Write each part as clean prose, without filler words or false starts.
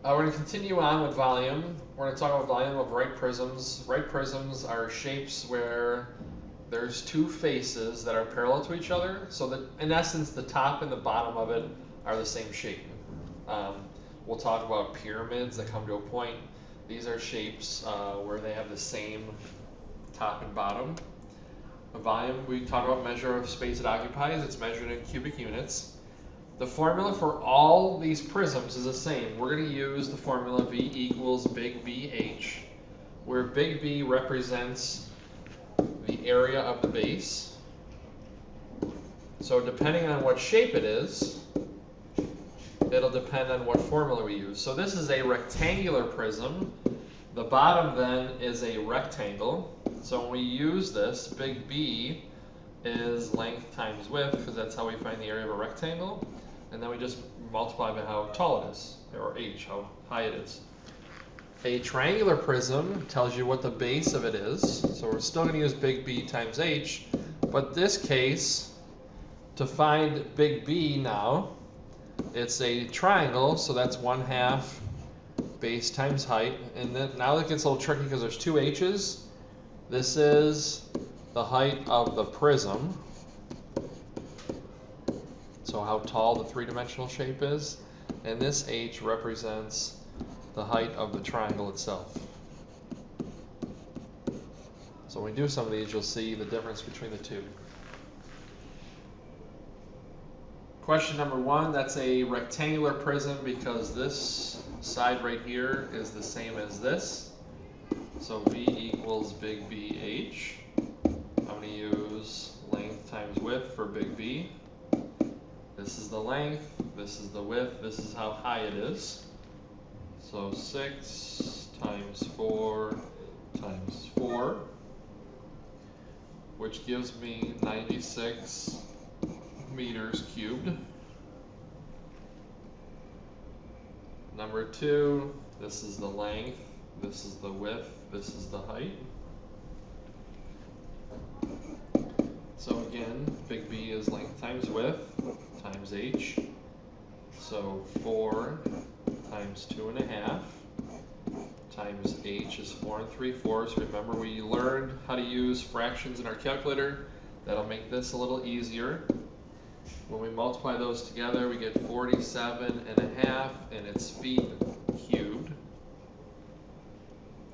We're going to continue on with volume. We're going to talk about volume of right prisms. Right prisms are shapes where there's two faces that are parallel to each other, so that in essence the top and the bottom of it are the same shape. We'll talk about pyramids that come to a point. These are shapes where they have the same top and bottom. A volume, we talk about measure of space it occupies. It's measured in cubic units. The formula for all these prisms is the same. We're going to use the formula V equals big BH, where big B represents the area of the base. So depending on what shape it is, it'll depend on what formula we use. So this is a rectangular prism. The bottom then is a rectangle. So when we use this, big B is length times width, because that's how we find the area of a rectangle. And then we just multiply by how tall it is, or h, how high it is. A triangular prism tells you what the base of it is. So we're still going to use big B times h. But this case, to find big B now, it's a triangle, so that's 1/2 base times height. And then now it gets a little tricky because there's two h's. This is the height of the prism. So how tall the three-dimensional shape is. And this h represents the height of the triangle itself. So when we do some of these, you'll see the difference between the two. Question number 1, that's a rectangular prism because this side right here is the same as this. So V equals big BH. I'm going to use length times width for big B. This is the length, this is the width, this is how high it is. So 6 times 4 times 4, which gives me 96 meters cubed. Number 2, this is the length, this is the width, this is the height. So again, big B is length times width times h. So 4 times 2.5 times h is 4 3/4. Remember, we learned how to use fractions in our calculator. That'll make this a little easier. When we multiply those together, we get 47.5, and it's feet cubed.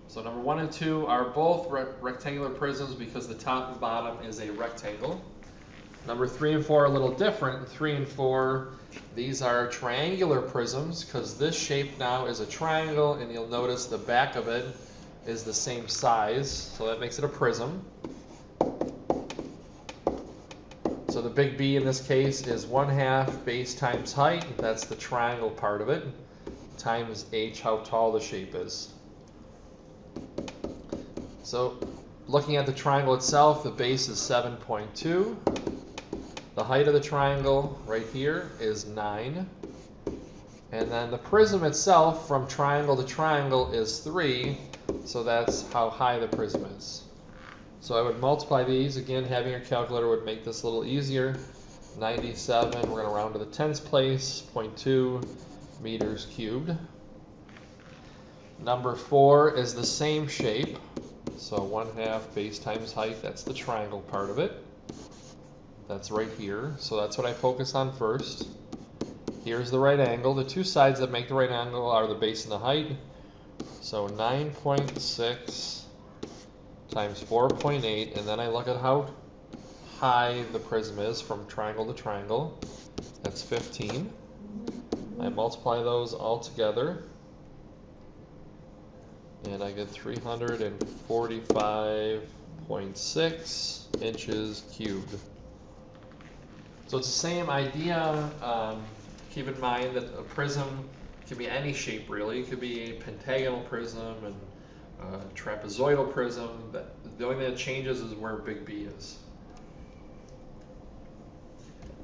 So number 1 and 2 are both rectangular prisms because the top and bottom is a rectangle. Number 3 and 4 are a little different. 3 and 4, these are triangular prisms because this shape now is a triangle, and you'll notice the back of it is the same size, so that makes it a prism. So the big B in this case is 1/2 base times height, that's the triangle part of it, times h, how tall the shape is. So looking at the triangle itself, the base is 7.2. The height of the triangle right here is 9. And then the prism itself from triangle to triangle is 3. So that's how high the prism is. So I would multiply these. Again, having your calculator would make this a little easier. 97, we're going to round to the tens place, 0.2 meters cubed. Number 4 is the same shape. So 1/2 base times height, that's the triangle part of it. That's right here. So that's what I focus on first. Here's the right angle. The two sides that make the right angle are the base and the height. So 9.6 times 4.8, and then I look at how high the prism is from triangle to triangle. That's 15. I multiply those all together, and I get 345.6 inches cubed. So it's the same idea. Keep in mind that a prism can be any shape really. It could be a pentagonal prism and a trapezoidal prism. The only thing that changes is where big B is.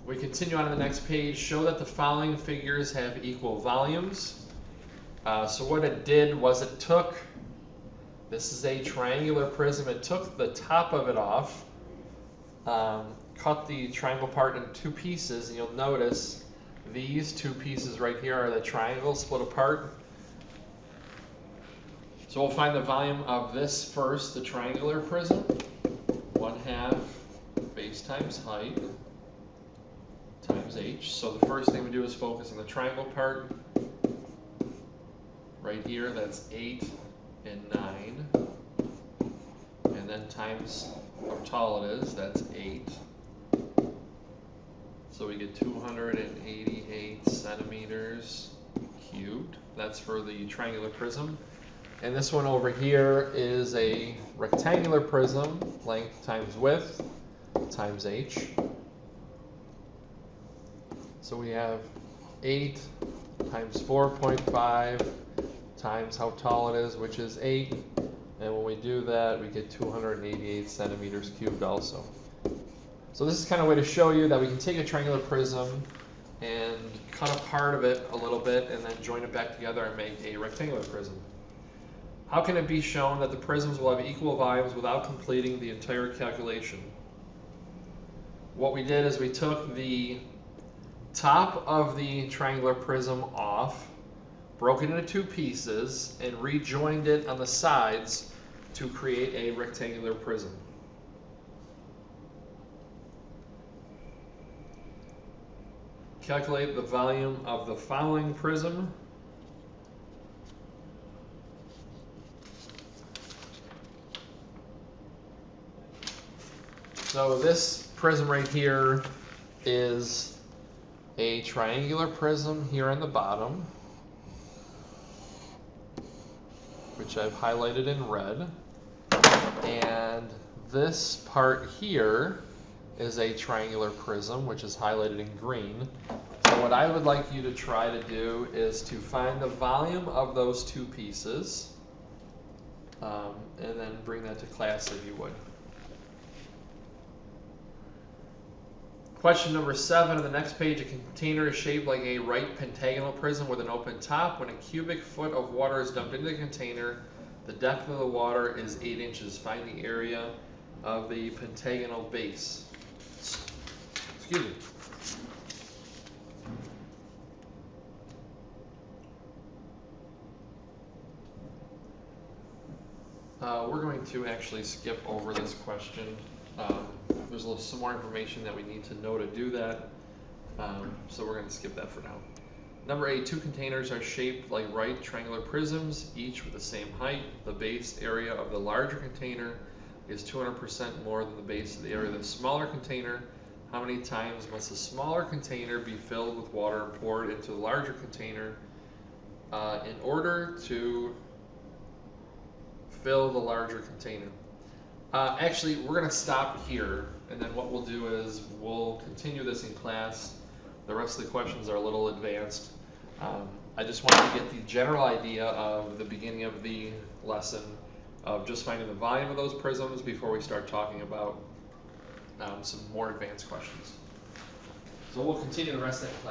We continue on to the next page. Show that the following figures have equal volumes. So what it did was it took, this is a triangular prism, it took the top of it off, cut the triangle part into two pieces, and you'll notice these two pieces right here are the triangle split apart. So we'll find the volume of this first, the triangular prism. 1/2 base times height times h. So the first thing we do is focus on the triangle part. Right here, that's 8 and 9. And then times how tall it is, that's 8. So we get 288 centimeters cubed. That's for the triangular prism. And this one over here is a rectangular prism, length times width times h. So we have 8 times 4.5 times how tall it is, which is 8. And when we do that, we get 288 centimeters cubed also. So this is kind of a way to show you that we can take a triangular prism and cut a part of it a little bit and then join it back together and make a rectangular prism. How can it be shown that the prisms will have equal volumes without completing the entire calculation? What we did is we took the top of the triangular prism off, broke it into 2 pieces, and rejoined it on the sides to create a rectangular prism. Calculate the volume of the following prism. So this prism right here is a triangular prism here on the bottom, which I've highlighted in red. And this part here is a triangular prism, which is highlighted in green. So what I would like you to try to do is to find the volume of those 2 pieces, and then bring that to class if you would. Question number 7 on the next page, a container is shaped like a right pentagonal prism with an open top. When a cubic foot of water is dumped into the container, the depth of the water is 8 inches. Find the area of the pentagonal base. Excuse me. We're going to actually skip over this question. There's some more information that we need to know to do that, so we're going to skip that for now. Number 8, 2 containers are shaped like right triangular prisms, each with the same height. The base area of the larger container is 200% more than the base of the area of the smaller container. How many times must the smaller container be filled with water and poured into the larger container in order to fill the larger container? Actually, we're going to stop here, and then what we'll do is we'll continue this in class. The rest of the questions are a little advanced. I just wanted to get the general idea of the beginning of the lesson of just finding the volume of those prisms before we start talking about some more advanced questions. So we'll continue the rest of that class.